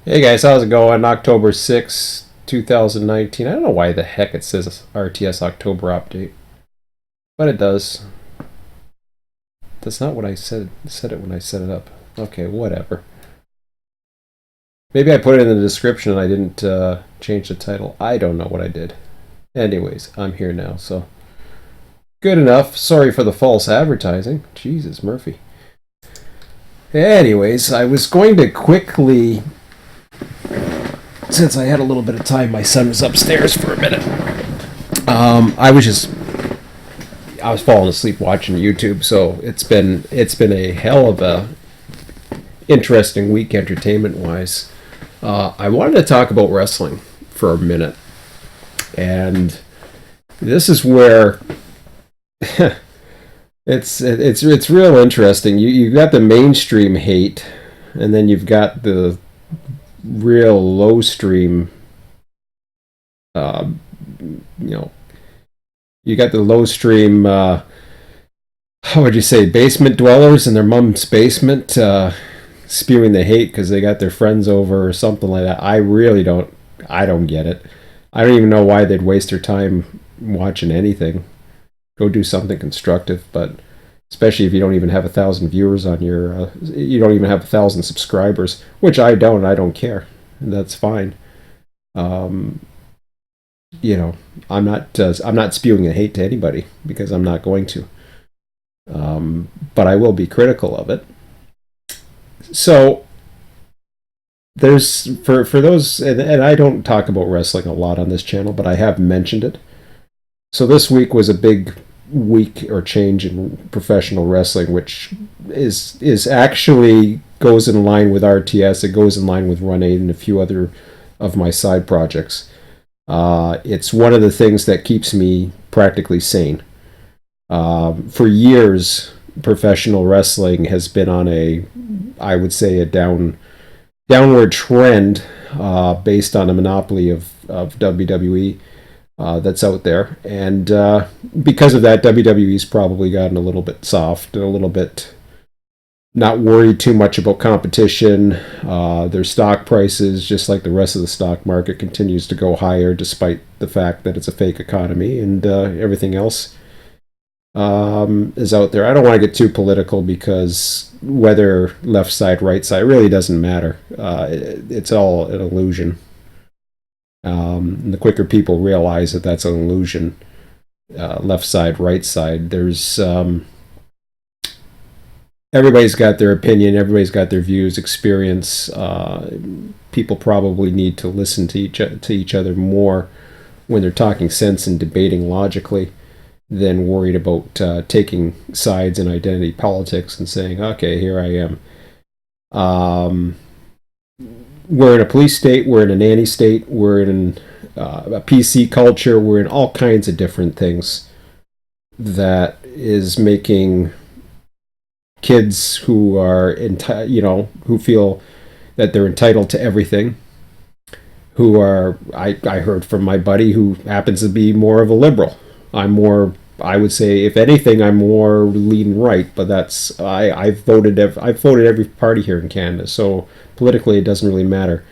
Hey guys, how's it going? October 6th, 2019. I don't know why the heck it says RTS October update, but it does. That's not what I said it when I set it up. Okay, whatever. Maybe I put it in the description and I didn't change the title. I don't know what I did. Anyways, I'm here now, so good enough. Sorry for the false advertising. Jesus, Murphy. Anyways, I was going to quickly, since I had a little bit of time, my son was upstairs for a minute. I was falling asleep watching YouTube, so it's been a hell of a interesting week entertainment wise. I wanted to talk about wrestling for a minute, and this is where it's real interesting. You've got the mainstream hate, and then you've got the real low stream. Uh, you know, you got the low stream. How would you say, basement dwellers in their mom's basement, spewing the hate because they got their friends over or something like that. I really don't. I don't get it. I don't even know why they'd waste their time watching anything. Go do something constructive, but especially if you don't even have 1,000 viewers on your, you don't even have 1,000 subscribers, which I don't. I don't care. That's fine. Um, I'm not spewing a hate to anybody because I'm not going to. But I will be critical of it. So there's for those, and I don't talk about wrestling a lot on this channel, but I have mentioned it. So this week was a big week or change in professional wrestling, which is actually goes in line with RTS. It goes in line with Run 8 and a few other of my side projects. It's one of the things that keeps me practically sane. For years, professional wrestling has been on I would say, a downward trend based on a monopoly of WWE that's out there. And because of that, WWE's probably gotten a little bit soft, a little bit not worried too much about competition. Their stock prices, just like the rest of the stock market, continues to go higher despite the fact that it's a fake economy and everything else is out there. I don't want to get too political because whether left side, right side, really doesn't matter. It's all an illusion. And the quicker people realize that that's an illusion, left side, right side, there's everybody's got their opinion, everybody's got their views, experience. People probably need to listen to each other more when they're talking sense and debating logically than worried about taking sides in identity politics and saying, okay, here I am. We're in a police state, we're in a nanny state, we're in a PC culture, we're in all kinds of different things that is making kids who are who feel that they're entitled to everything, who are I heard from my buddy who happens to be more of a liberal. I would say, if anything, I'm more leaning right, but that's I've voted every party here in Canada, so politically it doesn't really matter.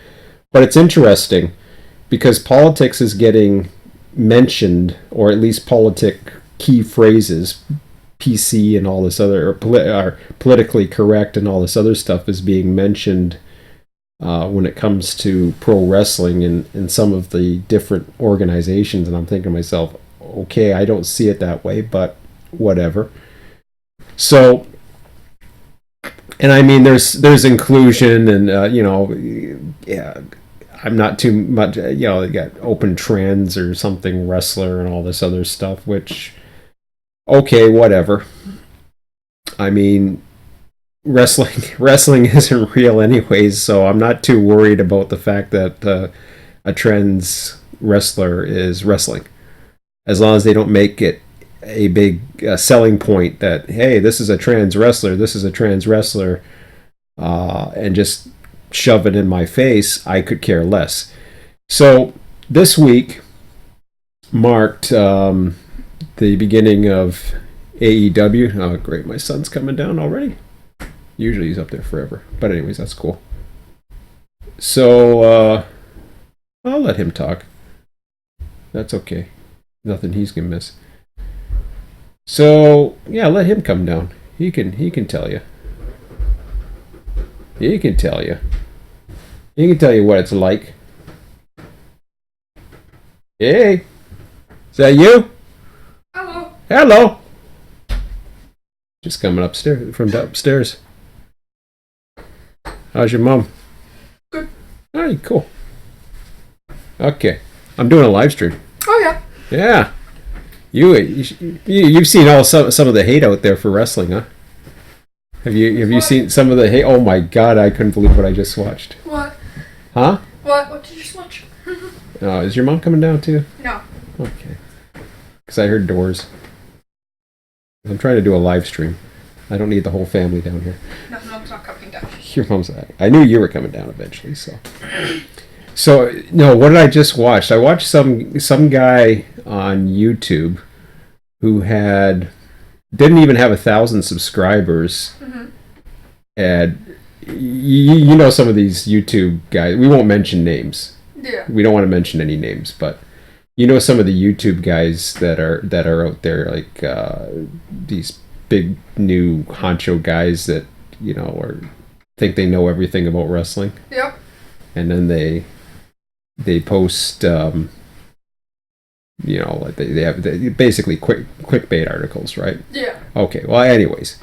But it's interesting because politics is getting mentioned, or at least politic key phrases, PC and all this other, or politically correct and all this other stuff is being mentioned when it comes to pro wrestling and some of the different organizations, and I'm thinking to myself, okay, I don't see it that way, but whatever. So, and I mean, there's inclusion, and yeah, I'm not too much. They got open trans or something wrestler and all this other stuff, which, okay, whatever. I mean, wrestling isn't real anyways, so I'm not too worried about the fact that a trans wrestler is wrestling, as long as they don't make it a big selling point that, hey, this is a trans wrestler, and just shove it in my face. I could care less. So this week marked the beginning of AEW. Oh, great, my son's coming down already. Usually he's up there forever, but anyways, that's cool. So, I'll let him talk. That's okay. Nothing he's gonna miss. So, yeah, let him come down. He can tell you. He can tell you. He can tell you what it's like. Hey, is that you? Hello. Hello. Just coming upstairs from upstairs. How's your mom? Good. All right, cool. Okay, I'm doing a live stream. Oh yeah. Yeah. You've seen some of the hate out there for wrestling, huh? Have you seen some of the hate? Oh my God, I couldn't believe what I just watched. What? Huh? What did you just watch? Is your mom coming down too? No. Okay. Because I heard doors. I'm trying to do a live stream. I don't need the whole family down here. No, mom's not coming down. Your mom's. I knew you were coming down eventually, so. So no, what did I just watch? I watched some guy on YouTube who didn't even have 1,000 subscribers, and you know some of these YouTube guys. We won't mention names. Yeah. We don't want to mention any names, but you know some of the YouTube guys that are out there, like these big new honcho guys that think they know everything about wrestling. Yep. And then they post like they have basically clickbait articles, right? Yeah. Okay. Well, anyways,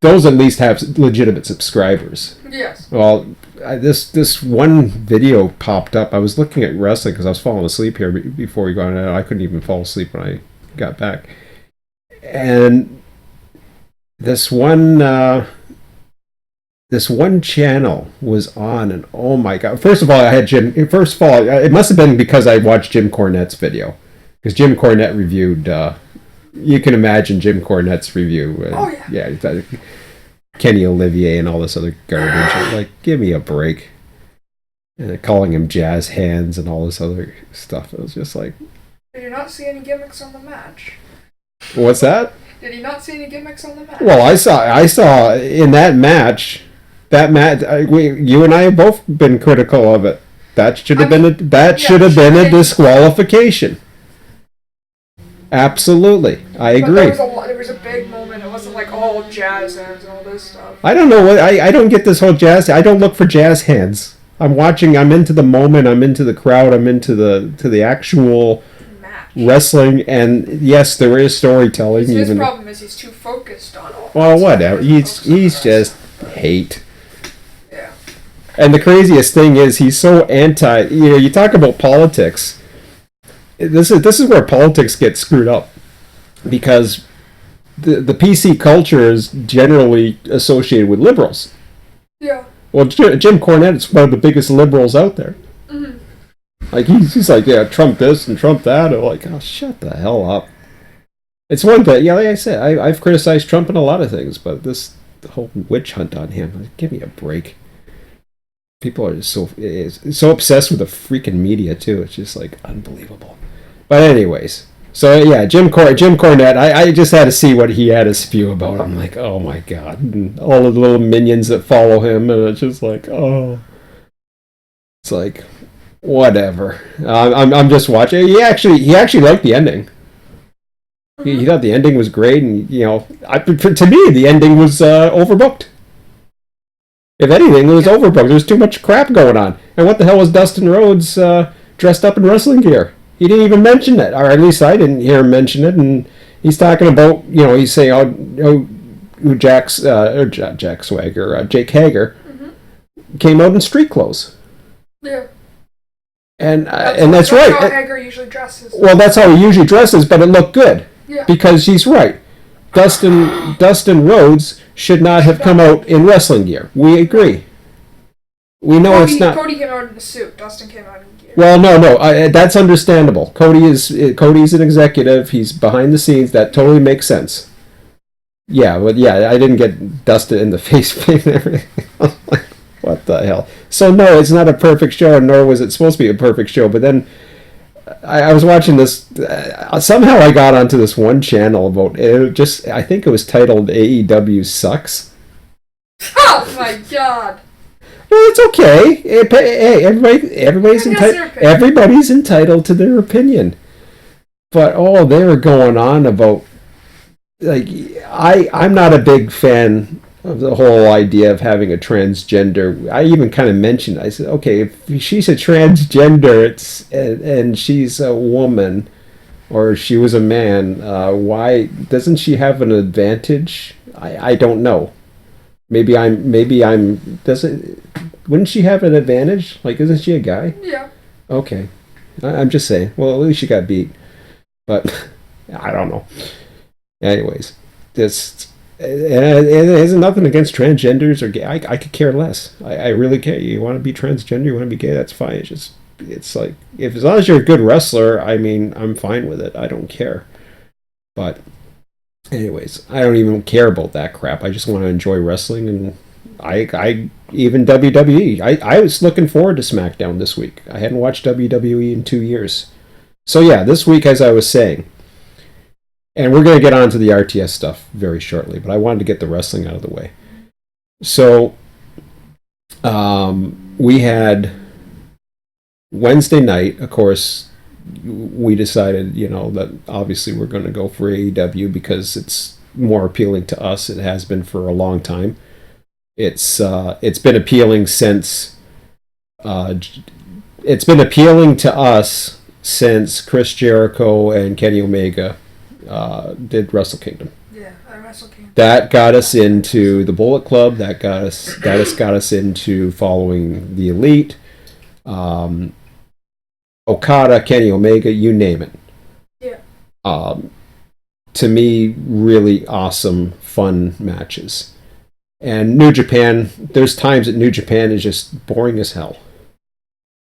those at least have legitimate subscribers. Yes. Well, this one video popped up. I was looking at wrestling because I was falling asleep here before we got out. I couldn't even fall asleep when I got back. And this one channel was on, and oh my God! First of all, it must have been because I watched Jim Cornette's video, because Jim Cornette reviewed. You can imagine Jim Cornette's review. Oh yeah. Yeah. Kenny Olivier and all this other garbage. Like, give me a break. And calling him jazz hands and all this other stuff. It was just like... Did you not see any gimmicks on the match? What's that? Did you not see any gimmicks on the match? Well, I saw in that match, you and I have both been critical of it. That should have been a disqualification. Absolutely, I agree. But there was a big moment. It wasn't like all jazz hands and all this stuff. I don't know I don't get this whole jazz. I don't look for jazz hands. I'm watching. I'm into the moment. I'm into the crowd. I'm into the actual match. Wrestling. And yes, there is storytelling. His problem is he's too focused on all. Well, whatever. He's just hate. Yeah. And the craziest thing is he's so anti. You talk about politics. This is where politics gets screwed up, because the PC culture is generally associated with liberals. Yeah. Well, Jim Cornette is one of the biggest liberals out there. Mm-hmm. Like he's like, yeah, Trump this and Trump that. I'm like, oh, shut the hell up. It's one thing, like I said, I've criticized Trump in a lot of things, but the whole witch hunt on him, like, give me a break. People are just so obsessed with the freaking media too. It's just like unbelievable. But anyways, so yeah, Jim Cornette, I just had to see what he had to spew about. I'm like, oh my God, and all of the little minions that follow him, and it's just like, oh, it's like, whatever. I'm just watching. He actually liked the ending. He thought the ending was great, and to me, the ending was overbooked. If anything, it was overbooked. There was too much crap going on. And what the hell was Dustin Rhodes dressed up in wrestling gear? He didn't even mention it, or at least I didn't hear him mention it. And he's talking about, he's saying, Jake Hager came out in street clothes. Yeah. And that's right. How Hager usually dresses. Well, that's how he usually dresses, but it looked good. Yeah. Because he's right. Dustin Rhodes should not have come out in wrestling gear. We agree. We know it's not. Cody came out in a suit. Dustin came out in gear. Well, no, that's understandable. Cody's an executive. He's behind the scenes. That totally makes sense. Yeah, but I didn't get Dustin in the face paint and everything. What the hell? So no, it's not a perfect show, nor was it supposed to be a perfect show. But then I was watching this. Somehow I got onto this one channel about it. I think it was titled AEW Sucks. Oh my God! Well, it's okay. Hey, everybody's entitled to their opinion. But they were going on about like I'm not a big fan of the whole idea of having a transgender. I even kind of mentioned. I said, okay, if she's a transgender, and she's a woman, or she was a man, why doesn't she have an advantage? I don't know. Maybe I'm doesn't wouldn't she have an advantage? Like, isn't she a guy? Yeah. Okay. I'm just saying. Well, at least she got beat. But I don't know. Anyways, it has nothing against transgenders or gay. I could care less. I really care. You want to be transgender, you want to be gay, that's fine. It's like, if as long as you're a good wrestler, I mean, I'm fine with it. I don't care. But anyways, I don't even care about that crap. I just want to enjoy wrestling, and I even WWE. I was looking forward to SmackDown this week. I hadn't watched WWE in 2 years. So yeah, this week, as I was saying, and we're going to get on to the RTS stuff very shortly, but I wanted to get the wrestling out of the way. So we had Wednesday night, of course. We decided, that obviously we're going to go for AEW because it's more appealing to us. It has been for a long time. It's been appealing since it's been appealing to us since Chris Jericho and Kenny Omega did Wrestle Kingdom. Yeah, Wrestle Kingdom. That got us into the Bullet Club. That got us into following the Elite. Okada, Kenny Omega, you name it. Yeah. To me, really awesome, fun matches. And New Japan, there's times that New Japan is just boring as hell.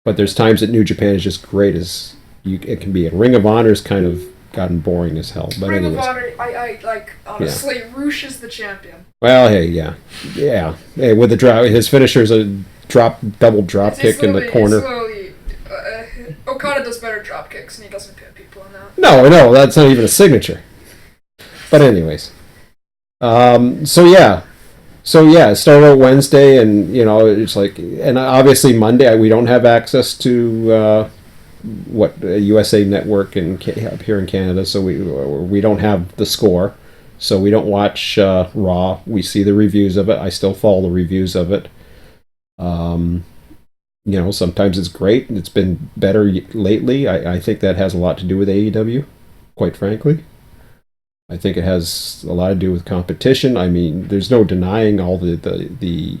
But there's times that New Japan is just great as it can be. And Ring of Honor's kind of gotten boring as hell. But Ring anyways. of Honor, I like, honestly, Roosh is the champion. Well, hey, yeah. Hey, with the drop, his finisher's a double drop kick in the corner. Okada does better drop kicks, and he doesn't pin people in that. No, that's not even a signature. But anyways, so it started out Wednesday, and it's like, and obviously Monday we don't have access to USA Network up here in Canada, so we don't have the score, so we don't watch Raw. We see the reviews of it. I still follow the reviews of it. Sometimes it's great. It's been better lately. I think that has a lot to do with AEW, quite frankly. I think it has a lot to do with competition. I mean, there's no denying all the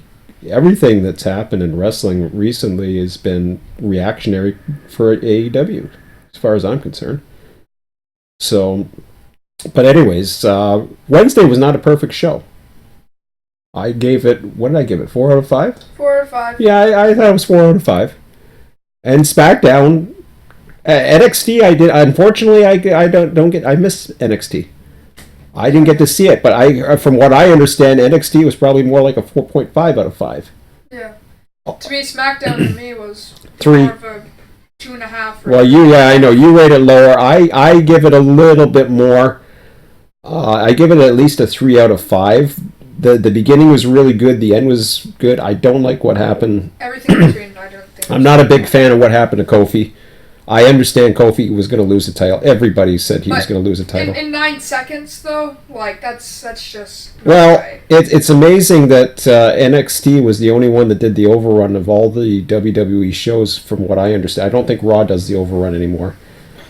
everything that's happened in wrestling recently has been reactionary for AEW, as far as I'm concerned. So, but anyways, Wednesday was not a perfect show. I gave it, what did I give it, 4 out of 5? 4 out of 5. Yeah, I thought it was 4 out of 5. And SmackDown, NXT, unfortunately, I miss NXT. I didn't get to see it, but from what I understand, NXT was probably more like a 4.5 out of 5. Yeah. To me, SmackDown to me was 3. More of a 2.5. Well, I know, you rate it lower. I give it a little bit more. I give it at least a 3 out of 5. The beginning was really good. The end was good. I don't like what happened. Everything between, I don't think. I'm not a big fan of what happened to Kofi. I understand Kofi was going to lose the title. Everybody said he was going to lose the title. In 9 seconds, though, like, that's just... Well, it's amazing that NXT was the only one that did the overrun of all the WWE shows, from what I understand. I don't think Raw does the overrun anymore.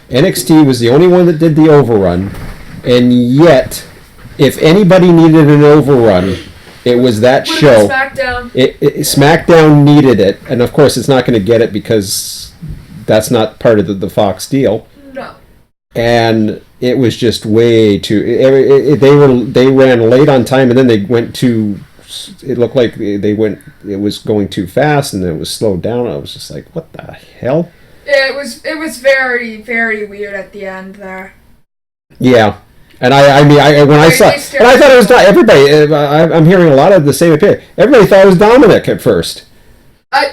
NXT was the only one that did the overrun, and yet, if anybody needed an overrun, it was that show. SmackDown. SmackDown needed it, and of course it's not going to get it because that's not part of the Fox deal. No. And it was just way too. They ran late on time, and then they went too. It looked like they went. It was going too fast, and then it was slowed down. I was just like, "What the hell?" Yeah, it was very, very weird at the end there. Yeah. And I thought it was not everybody. I'm hearing a lot of the same opinion. Everybody thought it was Dominic at first.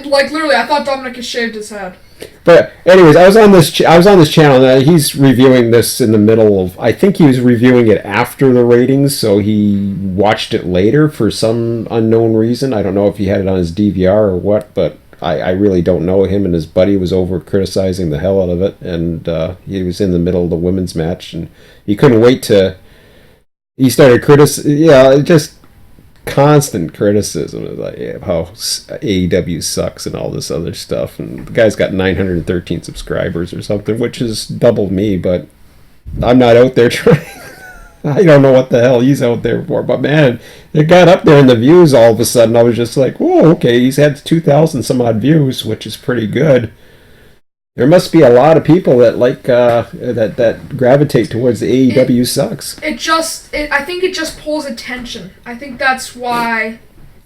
Literally, I thought Dominic had shaved his head. But anyways, I was on this channel, and he's reviewing this in the middle of. I think he was reviewing it after the ratings, so he watched it later for some unknown reason. I don't know if he had it on his DVR or what, but I really don't know. Him and his buddy was over criticizing the hell out of it, and he was in the middle of the women's match, and he couldn't wait to. He started just constant criticism of like how AEW sucks and all this other stuff. And the guy's got 913 subscribers or something, which is double me, but I'm not out there trying. I don't know what the hell he's out there for, but man, it got up there in the views all of a sudden. I was just like, whoa, okay, he's had 2,000 some odd views, which is pretty good. There must be a lot of people that like that gravitate towards the AEW sucks. I think it just pulls attention. I think that's why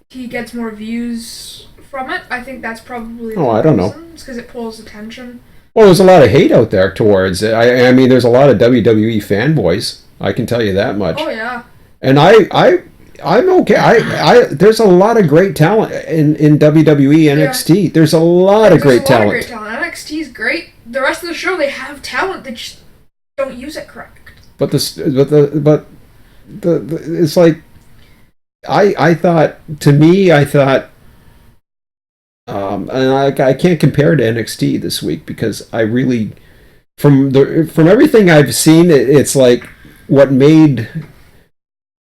he gets more views from it. I think that's probably the I don't know. It's because it pulls attention. Well, there's a lot of hate out there towards it. I mean, there's a lot of WWE fanboys. I can tell you that much. Oh yeah. And I'm okay. There's a lot of great talent in WWE NXT. Yeah. There's a lot of great talent. NXT is great. The rest of the show, they have talent. They just don't use it correct. But the it's like I thought. To me, I thought. And I can't compare to NXT this week because I really, from everything I've seen, it's like what made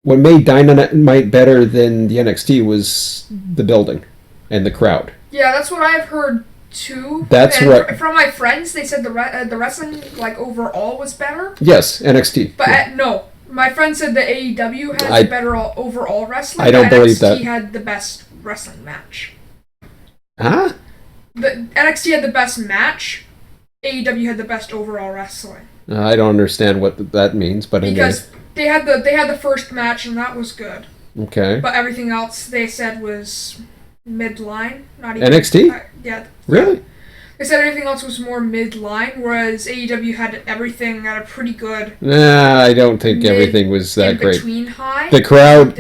Dynamite better than the NXT was the building and the crowd. Yeah, that's what I've heard too. That's what from my friends. They said the wrestling like overall was better. Yes, NXT. But no, my friend said the AEW has better overall wrestling. I don't believe that. NXT had the best wrestling match. Huh? The NXT had the best match. AEW had the best overall wrestling. I don't understand what that means, but because they had the first match and that was good. Okay. But everything else they said was midline, not even NXT. Yeah. Really? They said everything else was more midline, whereas AEW had everything at a pretty good. Nah, I don't think everything was that great. Between high. The crowd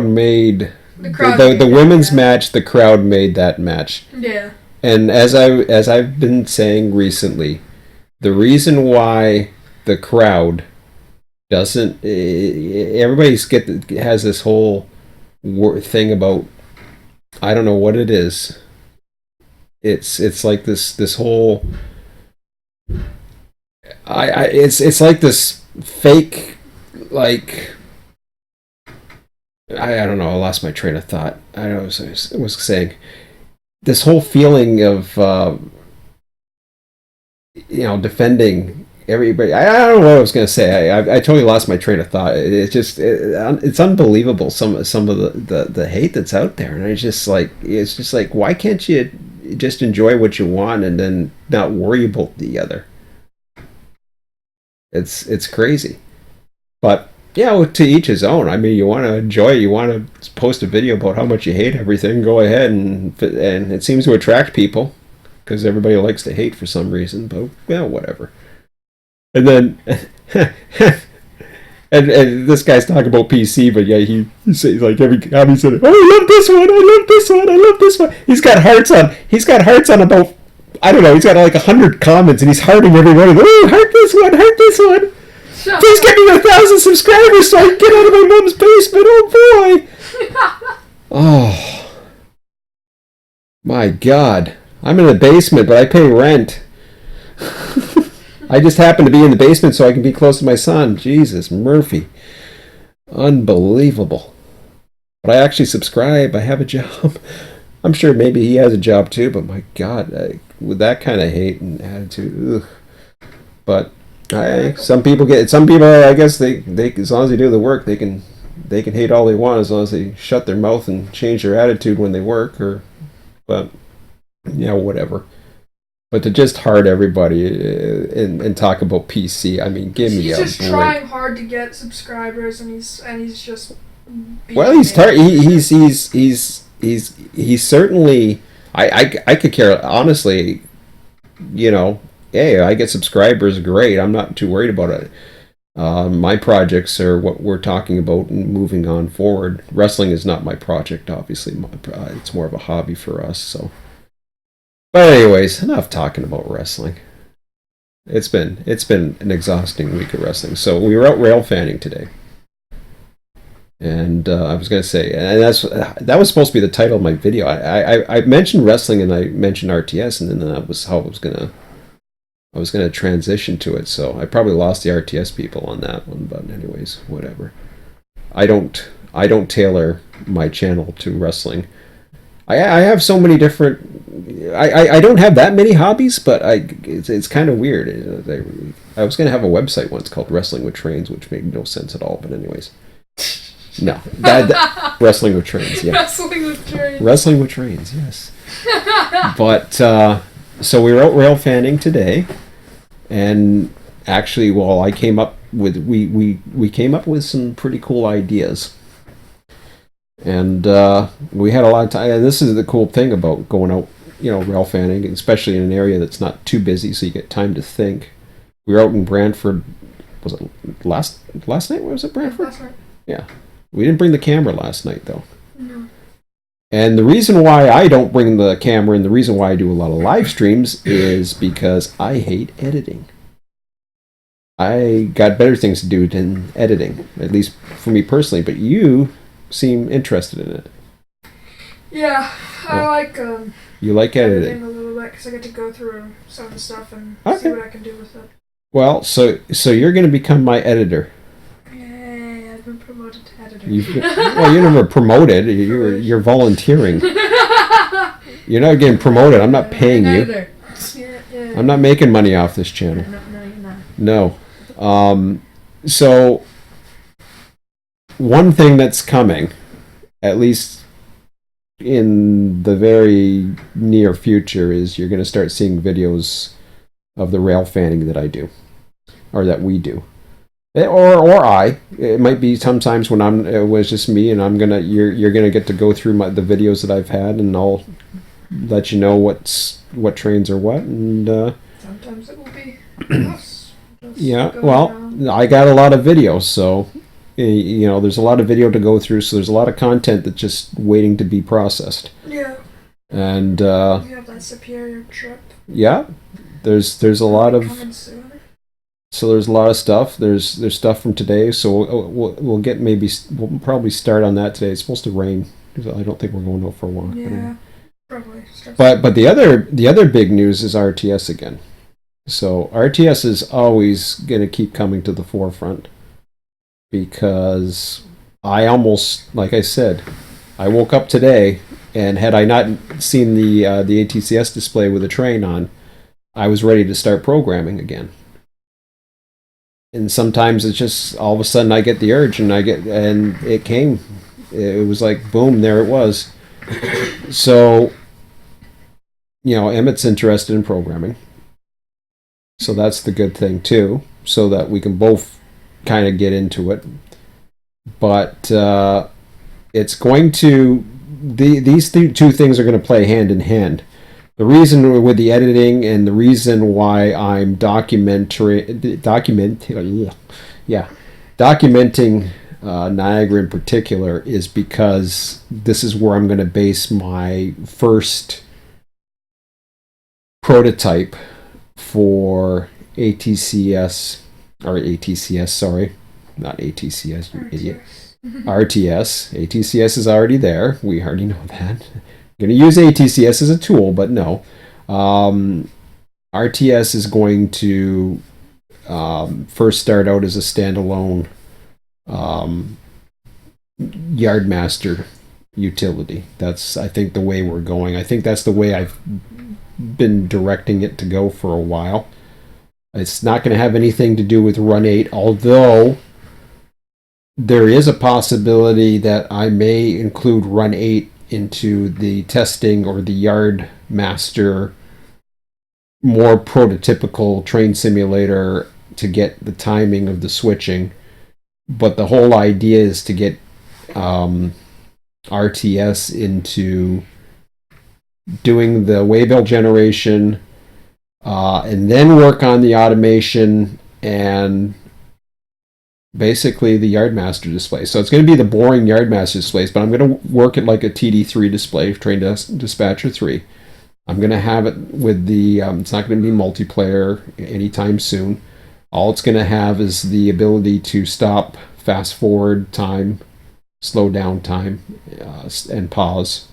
made. The women's match, the crowd made that match. Yeah. And as I've been saying recently, the reason why the crowd doesn't, has this whole thing about, I don't know what it is. It's like this whole, it's like this fake, like. I don't know. I lost my train of thought. I was saying this whole feeling of defending everybody. I don't know what I was going to say. I totally lost my train of thought. It's unbelievable some of the hate that's out there, and it's just like why can't you just enjoy what you want and then not worry about the other? It's crazy, but. Yeah, to each his own. I mean, you want to enjoy it, you want to post a video about how much you hate everything, go ahead, and it seems to attract people, because everybody likes to hate for some reason, but, well, whatever. And then, and this guy's talking about PC, but yeah, he says, like, every time he said, oh, I love this one, I love this one, I love this one. He's got hearts on about, I don't know, he's got like 100 comments, and he's hearting every one of them. Oh, heart this one. Please get me 1,000 subscribers so I can get out of my mom's basement. Oh boy! Oh my God! I'm in the basement, but I pay rent. I just happen to be in the basement so I can be close to my son. Jesus, Murphy, unbelievable. But I actually subscribe. I have a job. I'm sure maybe he has a job too. But my God, with that kind of hate and attitude, ugh. But. Some people, I guess they as long as they do the work, they can hate all they want as long as they shut their mouth and change their attitude when they work, but yeah, whatever. But to just heart everybody and talk about PC, I mean, give me a break. He's just trying hard to get subscribers, and he's just. Well, he's certainly. I could care honestly, hey, I get subscribers, great. I'm not too worried about it. My projects are what we're talking about and moving on forward. Wrestling is not my project, obviously. It's more of a hobby for us. So, But anyways, enough talking about wrestling. It's been an exhausting week of wrestling. So we were out rail fanning today, and I was gonna say, and that was supposed to be the title of my video. I mentioned wrestling and I mentioned RTS, and then that was how I was gonna transition to it. So I probably lost the RTS people on that one. But anyways, whatever. I don't tailor my channel to wrestling. I have so many different. I don't have that many hobbies, but it's kind of weird. I was gonna have a website once called Wrestling with Trains, which made no sense at all. But anyways, no, Wrestling with Trains, yeah. Wrestling with Trains. Wrestling with Trains, yes. But so we were out rail fanning today, and actually, well, I came up with we came up with some pretty cool ideas. And we had a lot of time. And this is the cool thing about going out, rail fanning, especially in an area that's not too busy, so you get time to think. We were out in Brantford. Was it last night? Was it Brantford? Last night. Yeah. We didn't bring the camera last night, though. No. And the reason why I don't bring the camera and the reason why I do a lot of live streams is because I hate editing. I got better things to do than editing, at least for me personally. But you seem interested in it. Yeah, I like you like editing a little bit because I get to go through some of the stuff and okay. see what I can do with it. Well, so you're going to become my editor. Yay, I've been promoted to editor. Well, you're never promoted. You're volunteering. You're not getting promoted. I'm not paying you. Yeah. I'm not making money off this channel. No, you're not. No. So one thing that's coming, at least in the very near future, is you're going to start seeing videos of the rail fanning that I do, or that we do, or I. It might be sometimes when it was just me, and you're gonna get to go through the videos that I've had, and I'll let you know what trains are what, and sometimes it will be us. Yeah, well, I got a lot of videos, so there's a lot of video to go through, so there's a lot of content that's just waiting to be processed. Yeah. And you have that Superior trip. Yeah, there's a lot of. So there's a lot of stuff. There's stuff from today, so we'll probably start on that today. It's supposed to rain, so I don't think we're going out for a walk. Yeah, probably. But the other big news is RTS again. So RTS is always going to keep coming to the forefront because like I said, I woke up today and had I not seen the ATCS display with a train on, I was ready to start programming again. And sometimes it's just all of a sudden I get the urge and it came. It was like boom, there it was. So Emmett's interested in programming. So that's the good thing too, so that we can both kind of get into it. But it's going to these two things are going to play hand in hand. The reason with the editing and the reason why I'm documenting Niagara in particular is because this is where I'm going to base my first prototype for ATCS, sorry, not ATCS, you idiot. RTS. ATCS is already there. We already know that. I'm going to use ATCS as a tool, but no. RTS is going to first start out as a standalone Yardmaster utility. That's, I think, the way we're going. I think that's the way I've been directing it to go for a while. It's not going to have anything to do with Run 8, although there is a possibility that I may include Run 8 into the testing or the Yardmaster more prototypical train simulator to get the timing of the switching. But the whole idea is to get RTS into doing the waybill generation and then work on the automation and basically the Yardmaster display. So it's going to be the boring Yardmaster displays, but I'm going to work it like a TD3 display, Train Dispatcher 3. I'm gonna have it with the. It's not gonna be multiplayer anytime soon. All it's gonna have is the ability to stop, fast forward time, slow down time, and pause.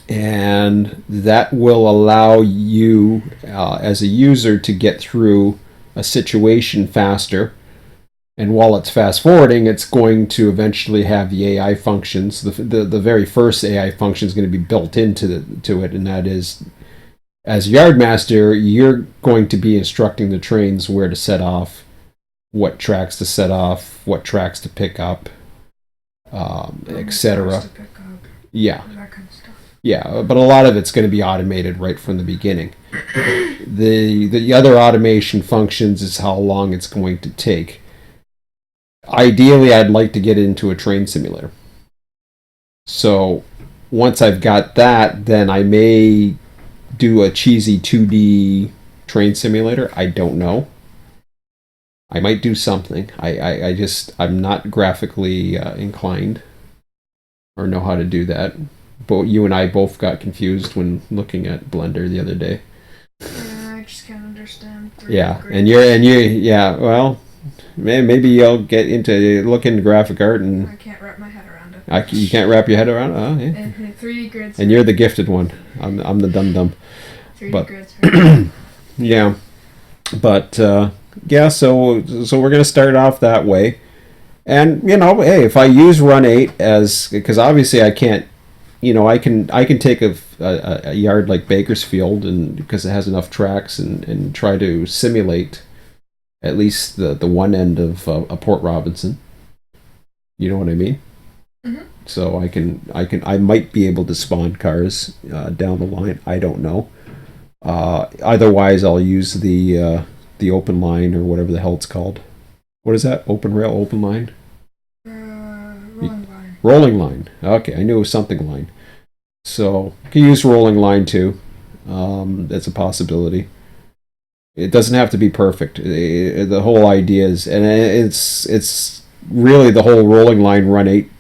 And that will allow you, as a user, to get through a situation faster. And while it's fast forwarding, it's going to eventually have the AI functions. The very first AI function is going to be built to it, and that is, as Yardmaster, you're going to be instructing the trains where to set off, what tracks to set off, what tracks to pick up, etc. Yeah. That kind of stuff. Yeah, but a lot of it's going to be automated right from the beginning. The other automation functions is how long it's going to take. Ideally, I'd like to get into a train simulator. So once I've got that, then I may do a cheesy 2D train simulator. I don't know. I might do something. I'm not graphically inclined or know how to do that. But you and I both got confused when looking at Blender the other day. Yeah, I just can't understand. Yeah, and yeah. Well, maybe you'll get into look into graphic art, and I can't wrap my head around it. you can't wrap your head around it. Oh, yeah. And 3D grids. And you're the gifted one. I'm the dum. 3D grids. Yeah, but yeah. So we're gonna start off that way, and hey, if I use Run 8 because obviously I can't. I can take a yard like Bakersfield, and because it has enough tracks, and try to simulate at least the one end of a Port Robinson. You know what I mean? Mm-hmm. So I might be able to spawn cars down the line. I don't know. Otherwise, I'll use the open line or whatever the hell it's called. What is that? Open rail, open line? Rolling line. Rolling line. Okay, I knew it was something line. So you can use rolling line too. That's a possibility. It doesn't have to be perfect. The whole idea is, and it's really the whole rolling line Run 8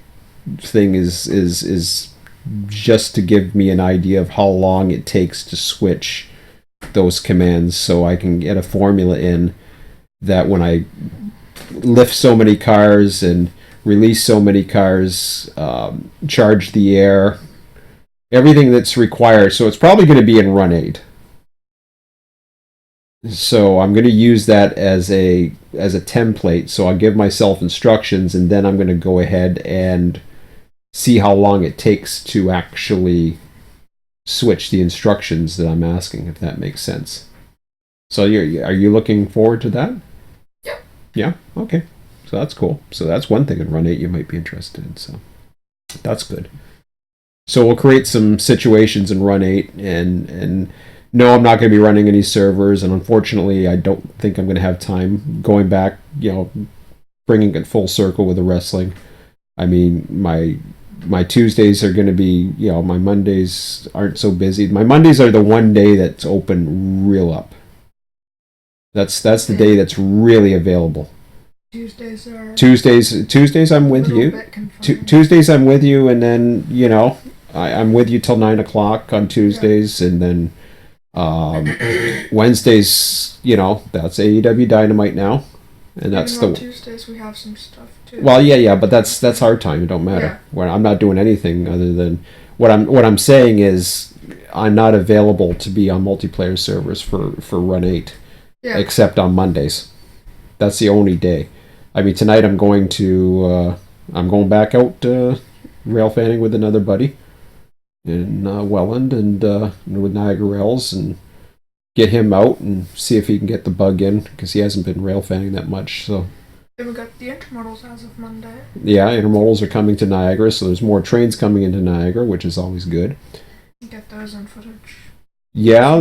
thing is just to give me an idea of how long it takes to switch those commands, so I can get a formula in that when I lift so many cars and release so many cars, charge the air, everything that's required. So it's probably going to be in Run 8. So I'm going to use that as a template. So I'll give myself instructions, and then I'm going to go ahead and see how long it takes to actually switch the instructions that I'm asking, if that makes sense. So are you looking forward to that? Yep. Yeah? Okay. So that's cool. So that's one thing in Run 8 you might be interested in. So that's good. So we'll create some situations in Run 8, and no, I'm not going to be running any servers, and unfortunately I don't think I'm going to have time going back, bringing it full circle with the wrestling. I mean, my Tuesdays are going to be, my Mondays aren't so busy. My Mondays are the one day that's open real up. That's the day that's really available. Tuesdays I'm with you. Tuesdays I'm with you, and then I'm with you till 9 o'clock on Tuesdays, and then Wednesdays, that's AEW Dynamite now, and that's on Tuesdays we have some stuff too. Well, yeah, but that's our time. It don't matter. Yeah. When I'm not doing anything other than what I'm saying is I'm not available to be on multiplayer servers for Run 8, except on Mondays. That's the only day. I mean, tonight I'm going back out rail fanning with another buddy in Welland, and with Niagara Rails, and get him out and see if he can get the bug in, because he hasn't been rail fanning that much. So we got the intermodals as of Monday. Yeah, intermodals are coming to Niagara, so there's more trains coming into Niagara, which is always good. Get those on footage. Yeah,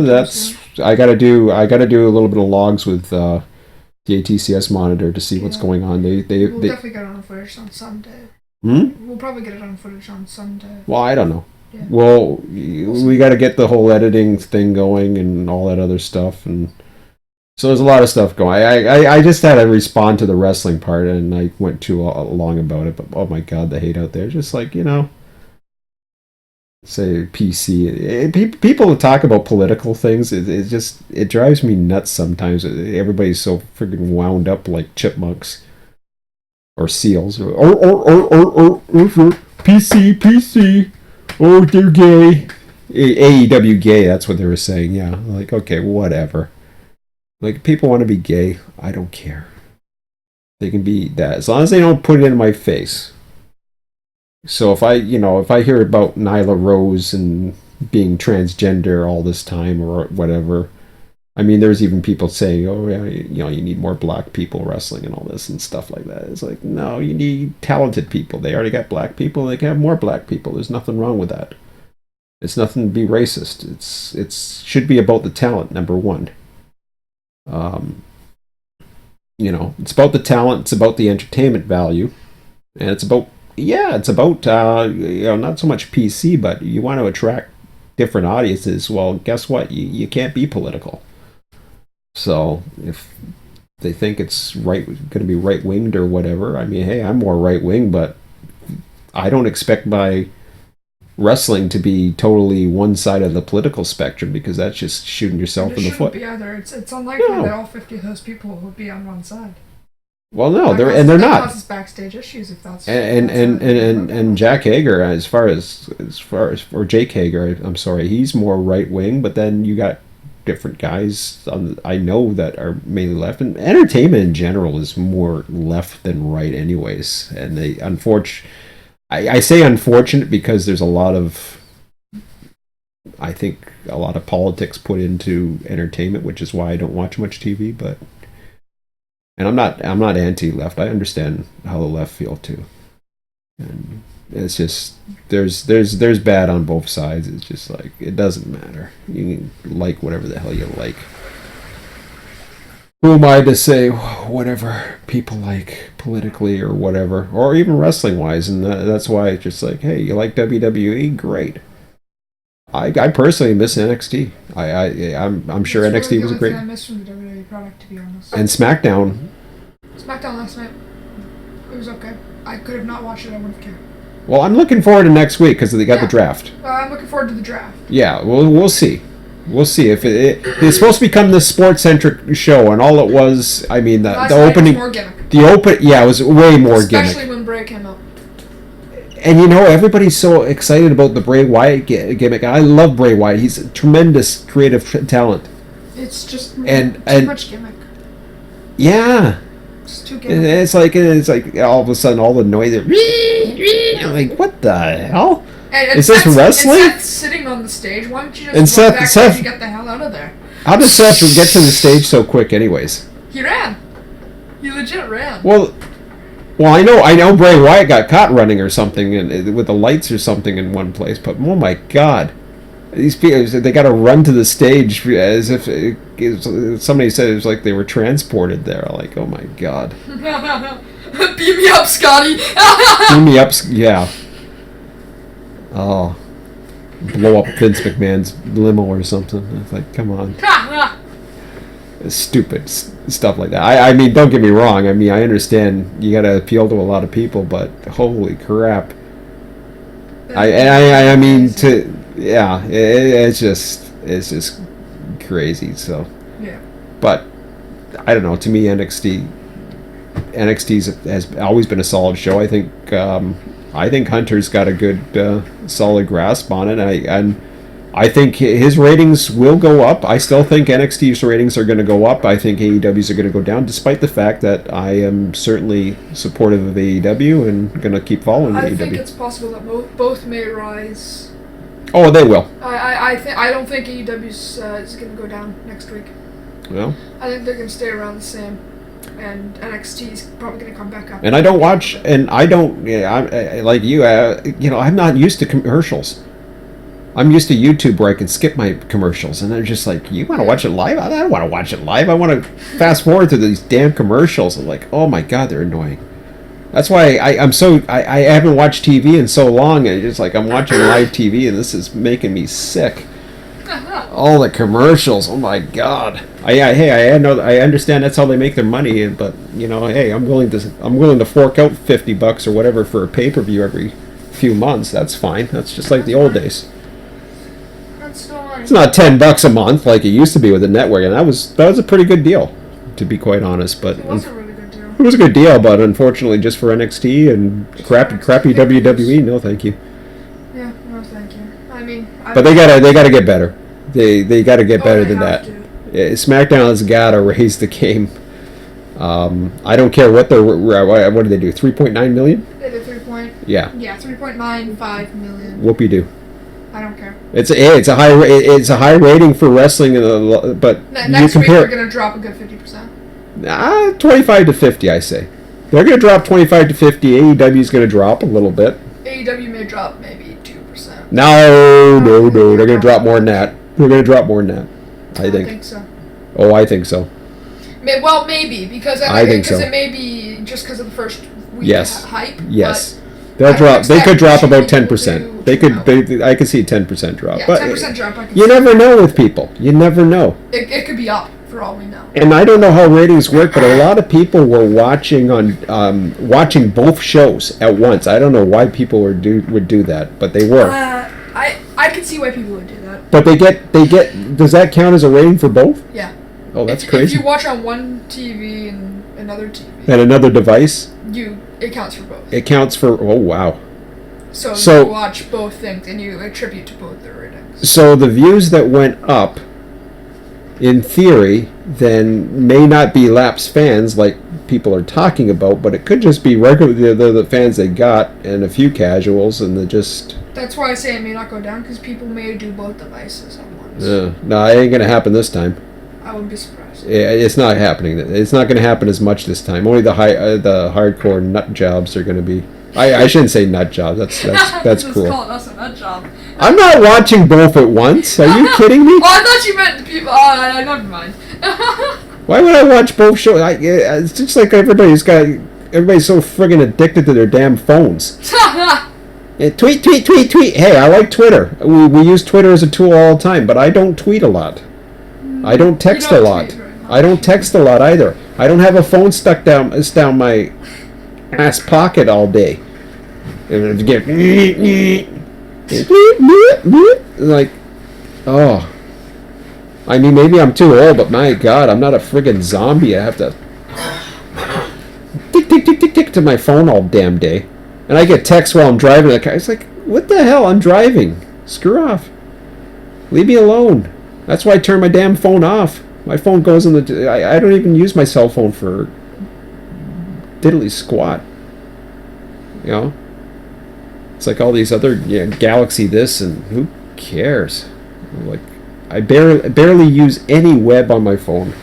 I gotta do a little bit of logs with the ATCS monitor to see what's going on. We'll definitely get it on footage on Sunday. We'll probably get it on footage on Sunday. Well, I don't know. Yeah. Well, we got to get the whole editing thing going and all that other stuff, and so there's a lot of stuff going. I just had to respond to the wrestling part, and I went too long about it. But oh my god, the hate out there! Just like say PC. People who talk about political things, it drives me nuts sometimes. Everybody's so freaking wound up like chipmunks or seals. PC. Oh, they're gay. AEW gay. That's what they were saying. Yeah, like okay, whatever. Like people want to be gay. I don't care. They can be that as long as they don't put it in my face. So if I hear about Nyla Rose and being transgender all this time or whatever, I mean, there's even people saying, "Oh yeah, you need more black people wrestling and all this and stuff like that." It's like, no, you need talented people. They already got black people. They can have more black people. There's nothing wrong with that. It's nothing to be racist. It's should be about the talent. Number one. It's about the talent. It's about the entertainment value, and it's about not so much PC, but you want to attract different audiences. Well, guess what? You can't be political. So if they think it's going to be right winged or whatever, I mean, hey, I'm more right wing, but I don't expect my wrestling to be totally one side of the political spectrum because that's just shooting yourself in the foot. Be either. It's unlikely that all 50 of those people would be on one side. Well, no, they're not. That causes backstage issues if that's and Jack Hager, as far as or Jake Hager, I'm sorry, he's more right wing, but then you got different guys I know that are mainly left, and entertainment in general is more left than right, anyways. And they I say unfortunate because there's I think a lot of politics put into entertainment, which is why I don't watch much TV, but. And I'm not anti-left. I understand how the left feel too. And it's just there's bad on both sides. It's just like it doesn't matter. You can like whatever the hell you like. Who am I to say whatever people like politically or whatever, or even wrestling wise? And that's why it's just like, hey, you like WWE? Great. I personally miss NXT. I'm sure NXT was a great. I miss from the WWE product, to be honest. And SmackDown. SmackDown last night, it was okay. I could have not watched it. I wouldn't care. Well, I'm looking forward to next week because they got the draft. I'm looking forward to the draft. Yeah, we'll see. We'll see if it's supposed to become the sports-centric show, and all it was, I mean, the opening, was more gimmick. It was way more gimmick. Especially when Bray came out. And everybody's so excited about the Bray Wyatt gimmick. I love Bray Wyatt. He's a tremendous creative talent. It's just too much gimmick. Yeah. It's too gimmick. It's like all of a sudden all the noise. I'm like, what the hell? Is this wrestling? Seth sitting on the stage. Why don't you just run backstage and get the hell out of there? How does Seth get to the stage so quick, anyways? He ran. He legit ran. Well, I know Bray Wyatt got caught running or something with the lights or something in one place, but oh my God. These people, they got to run to the stage as if somebody said it was like they were transported there. Like, oh my God. Beam me up, Scotty. Beam me up, yeah. Oh, blow up Vince McMahon's limo or something. It's like, come on. It's stupid stuff like that. I mean, don't get me wrong. I mean, I understand you got to appeal to a lot of people, but holy crap. I mean, it's just crazy. So, yeah. But I don't know. To me, NXT has always been a solid show. I think Hunter's got a good, solid grasp on it, and I think his ratings will go up. I still think NXT's ratings are going to go up. I think AEW's are going to go down, despite the fact that I am certainly supportive of AEW and going to keep following AEW. I think it's possible that both may rise. Oh, they will. I don't think AEW's is going to go down next week. Well, I think they're going to stay around the same. And NXT is probably going to come back up. And I don't watch, and I don't, I'm like you, I'm not used to commercials. I'm used to YouTube where I can skip my commercials, and they're just like, you want to watch it live? I don't want to watch it live. I want to fast forward to these damn commercials. I'm like, oh my God, they're annoying. That's why I haven't watched TV in so long, and it's just like I'm watching live TV, and this is making me sick. All the commercials, oh my God! I understand that's how they make their money, but hey, I'm willing to fork out $50 or whatever for a pay-per-view every few months, that's fine. That's just like the old days. That's still money. It's not $10 a month like it used to be with the network, and that was a pretty good deal, to be quite honest. But It was a really good deal. it was a good deal, but unfortunately, just for NXT and crappy WWE, no, thank you. Yeah, no, thank you. I mean, But they gotta get better. They gotta get better they than have that. SmackDown has gotta raise the game. I don't care what what do they do? 3.9 million? They did 3.95 million. Whoopie do. I don't care. It's a high rating for wrestling, but Next week they're gonna drop a good 50%. 25 to 50, I say. They're gonna drop 25 to 50. AEW's gonna drop a little bit. AEW may drop maybe 2%. No, they're gonna drop more than that. They're gonna drop more than that. I think so. Oh, I think so. Well, maybe because I think so. It may be just because of the first week hype. Yes. They'll drop. They could drop about 10%. They could. I could see a 10% drop. Yeah, but 10% drop. You never know with people. You never know. It could be up for all we know. And I don't know how ratings work, but a lot of people were watching watching both shows at once. I don't know why people would do that, but they were. I could see why people would do that. But they get. Does that count as a rating for both? Yeah. Oh, that's crazy. If you watch on one TV and another TV. And another device. It counts for both. It counts for. Oh wow. So you watch both things and you attribute to both the ratings. So the views that went up, in theory, then may not be lapsed fans like people are talking about, but it could just be regular the fans they got and a few casuals, and they just. That's why I say it may not go down, because people may do both devices at once. No, it ain't gonna happen this time. I wouldn't be surprised. Yeah, it's not happening. It's not gonna happen as much this time. Only the hardcore nut jobs are gonna be. I shouldn't say nut jobs. That's cruel. Calling us a nut job. I'm not watching both at once. Are you kidding me? Oh, I thought you meant the people. Oh, never mind. Why would I watch both shows? It's just like everybody's so friggin' addicted to their damn phones. Tweet. Hey, I like Twitter. We use Twitter as a tool all the time, but I don't tweet a lot. I don't text a lot. I don't text a lot either. I don't have a phone stuck down my ass pocket all day. And get like, oh. I mean, maybe I'm too old, but my God, I'm not a friggin' zombie. I have to tick to my phone all damn day. And I get texts while I'm driving the car. It's like, what the hell? I'm driving. Screw off. Leave me alone. That's why I turn my damn phone off. My phone goes in the... I don't even use my cell phone for diddly squat. You know? It's like all these other Galaxy this, and who cares? Like, I barely use any web on my phone.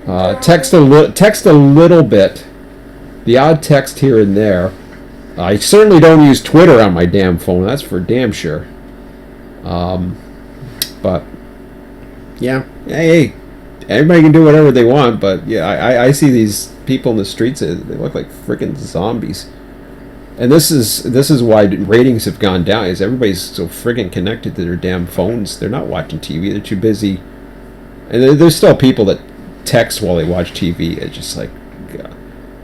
Text a little bit. The odd text here and there. I certainly don't use Twitter on my damn phone. That's for damn sure. But yeah, hey, everybody can do whatever they want. But yeah, I see these people in the streets. They look like freaking zombies. And this is why ratings have gone down. Is everybody's so friggin' connected to their damn phones? They're not watching TV. They're too busy. And there's still people that text while they watch TV. It's just like, God.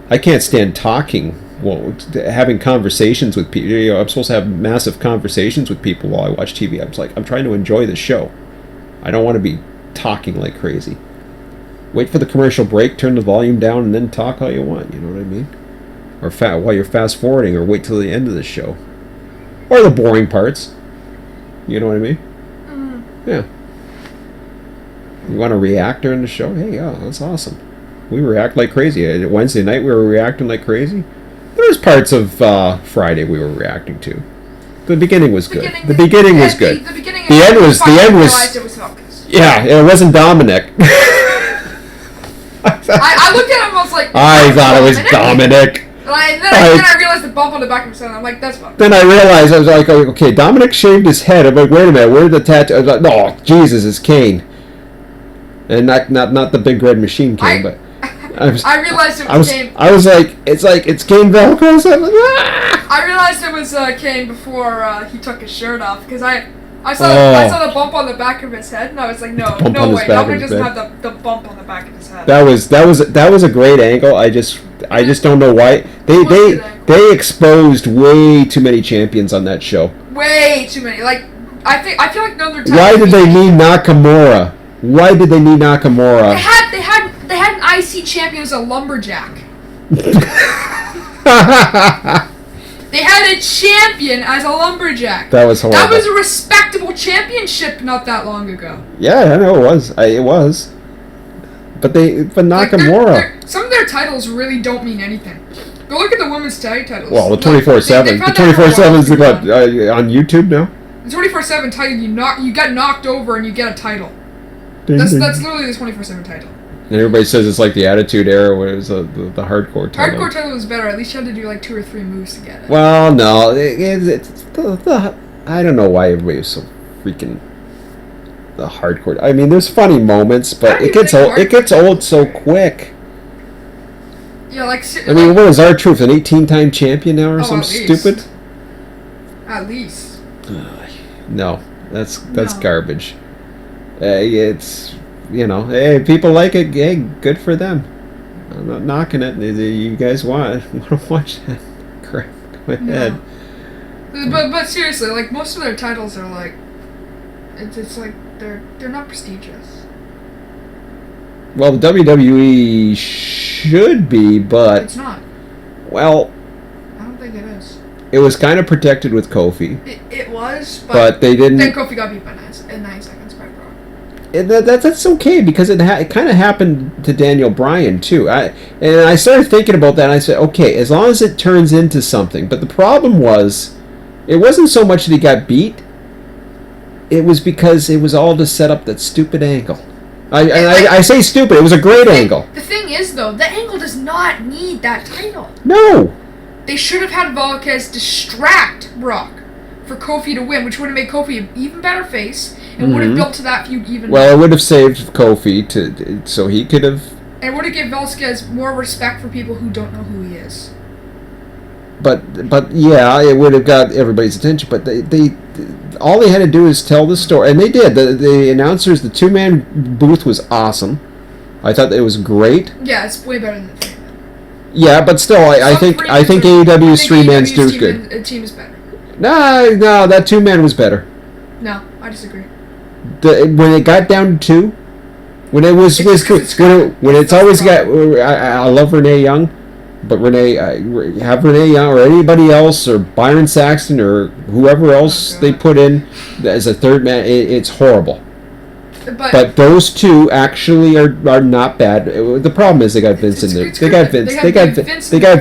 I can't stand talking. Well, having conversations with people. I'm supposed to have massive conversations with people while I watch TV. I'm trying to enjoy the show. I don't want to be talking like crazy. Wait for the commercial break, turn the volume down, and then talk all you want. You know what I mean? Or while you're fast forwarding, or wait till the end of the show, or the boring parts. You know what I mean? Mm. Yeah. You want to react during the show? Hey, yeah, that's awesome. We react like crazy. Wednesday night we were reacting like crazy. There was parts of Friday we were reacting to. The beginning was good. The beginning was good. The end was. Yeah, it wasn't Dominic. I looked at him and was like, I thought it was Dominic. Then I realized the bump on the back of his head. I'm like, that's fine. Then I realized, I was like, okay, Dominic shaved his head. I'm like, wait a minute, where did the tattoo? I was like, no, Jesus, it's Kane. And not the big red machine Kane, but... I realized it was Kane. I was like, it's Kane Velcro. I was like, ah! I realized it was Kane before he took his shirt off, because I saw the bump on the back of his head, and I was like, no way, Dominic doesn't have the bump on the back of his head. That was a great angle. I I just don't know why they exposed way too many champions on that show. Way too many. Like I feel like none of their. Why did they need Nakamura? Why did they need Nakamura? They had an IC champion as a lumberjack. They had a champion as a lumberjack. That was horrible. That was a respectable championship not that long ago. Yeah, I know it was. It was. But Nakamura. Like some of their titles really don't mean anything. Go look at the women's tag titles. Well, the 24/7. The 24/7 is what on YouTube now. The 24/7 title, you get knocked over and you get a title. That's literally the 24/7 title. And everybody says it's like the Attitude Era, where it was the hardcore title. Hardcore title was better. At least you had to do like 2 or 3 moves to get it. Well, no, I don't know why everybody was so freaking the hardcore. I mean, there's funny moments, but it gets old. It gets old so quick. Yeah, like. I mean, what is R-Truth, an 18-time champion now, or something stupid? At least. No, that's garbage. It's. Hey, people like it. Hey, good for them. I'm not knocking it. You guys want to watch that crap? Go ahead. No. But seriously, like most of their titles are like, it's like they're not prestigious. Well, the WWE should be, but it's not. Well, I don't think it is. It was kind of protected with Kofi. It was, but they didn't. Then Kofi got beat by 9 seconds by Brock. That's okay because it kind of happened to Daniel Bryan too. And I started thinking about that and I said, okay, as long as it turns into something. But the problem was, it wasn't so much that he got beat. It was because it was all to set up that stupid angle. I say stupid. It was a great angle. The thing is, though, the angle does not need that title. No. They should have had Volquez distract Brock for Kofi to win, which would have made Kofi an even better face and would have built to that feud even more. Well, it would have saved Kofi so he could have. And it would have given Volquez more respect for people who don't know who he is. But yeah, it would have got everybody's attention. But they all they had to do is tell the story, and they did. The announcers, the 2-man booth was awesome. I thought it was great. Yeah, it's way better than the 3-man. Yeah, but still, I think AEW's 3-man's do is good. The team is better. No, that 2-man was better. No, I disagree. When it got down to 2, when it was when it's always got. I love Renee Young. But have Renee Young or anybody else or Byron Saxton or whoever else they put in as a 3rd man, it's horrible. But those 2 actually are not bad. The problem is they got Vince in there. They got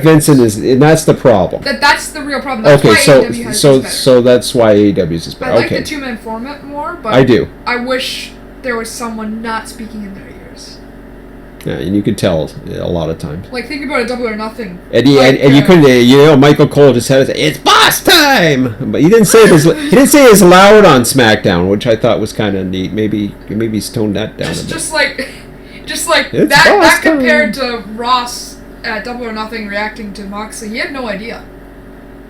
Vince in this, and that's the problem. That's the real problem. That's why AEW has so that's why AEW's is better. I like the 2-man format more, but I do. I wish there was someone not speaking in their ears. Yeah, and you could tell a lot of times. Like, think about a Double or Nothing. And you couldn't. Michael Cole just had to say, "It's boss time," but he didn't say it as loud on SmackDown, which I thought was kind of neat. Maybe he's toned that down a bit. Just like that compared to Ross at Double or Nothing reacting to Moxley, he had no idea.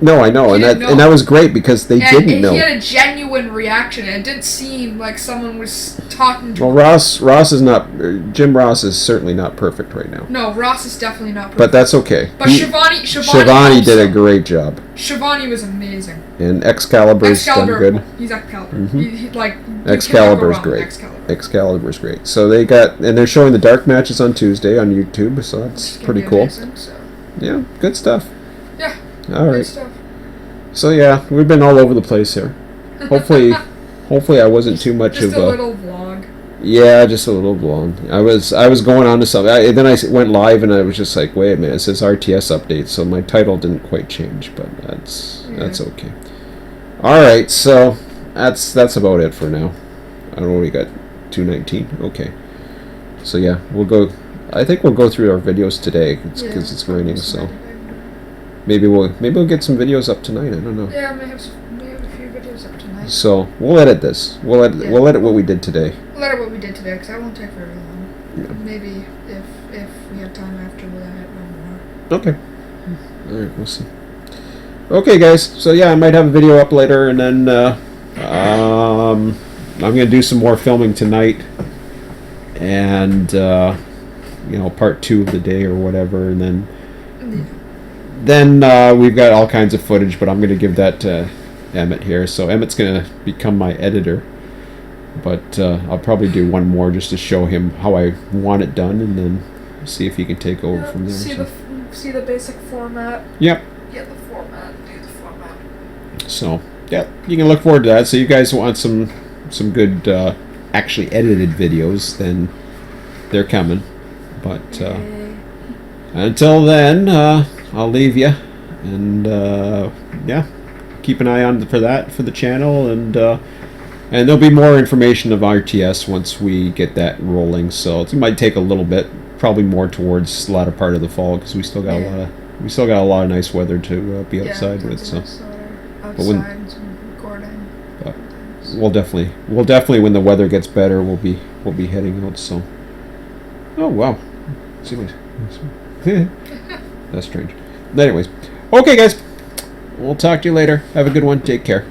No, I know, and that was great because they didn't know. He had a genuine reaction, and it didn't seem like someone was talking to him. Well, Ross is not. Jim Ross is certainly not perfect right now. No, Ross is definitely not perfect. But that's okay. But Shivani did a great job. Shivani was amazing. And Excalibur's done good. He's Excalibur. Mm-hmm. Excalibur's great. Excalibur's great. So they're showing the dark matches on Tuesday on YouTube, so that's pretty cool. Amazing, so. Yeah, good stuff. Yeah. All right. So yeah, we've been all over the place here. Hopefully I wasn't too much of a little vlog. Yeah, just a little vlog. I was going on to something. Then I went live and I was just like, wait a minute, it says RTS update, so my title didn't quite change, but that's okay. All right, so that's about it for now. I don't know, we got 2:19. Okay. So yeah, I think we'll go through our videos today because it's raining, so. Maybe we'll get some videos up tonight. I don't know. Yeah, we have a few videos up tonight. So we'll edit this. We'll edit what we did today. We'll edit what we did today because that won't take very long. Yeah. Maybe if we have time after, we'll edit one more. Okay. All right, we'll see. Okay, guys. So yeah, I might have a video up later, and then I'm gonna do some more filming tonight, and part 2 of the day or whatever, and then. then we've got all kinds of footage, but I'm going to give that to Emmett here. So Emmett's going to become my editor. But I'll probably do one more just to show him how I want it done, and then see if he can take over from there. See the basic format. Yep. Get the format. Do the format. So yeah, you can look forward to that. So you guys want some good actually edited videos, then they're coming. But until then, I'll leave you, and yeah, keep an eye on for the channel, and there'll be more information of RTS once we get that rolling. So it might take a little bit, probably more towards the latter part of the fall, because we still got a lot of nice weather to be outside with. So, but we'll definitely when the weather gets better, we'll be heading out. So, oh wow, see my that's strange. Anyways, okay guys, we'll talk to you later. Have a good one. Take care.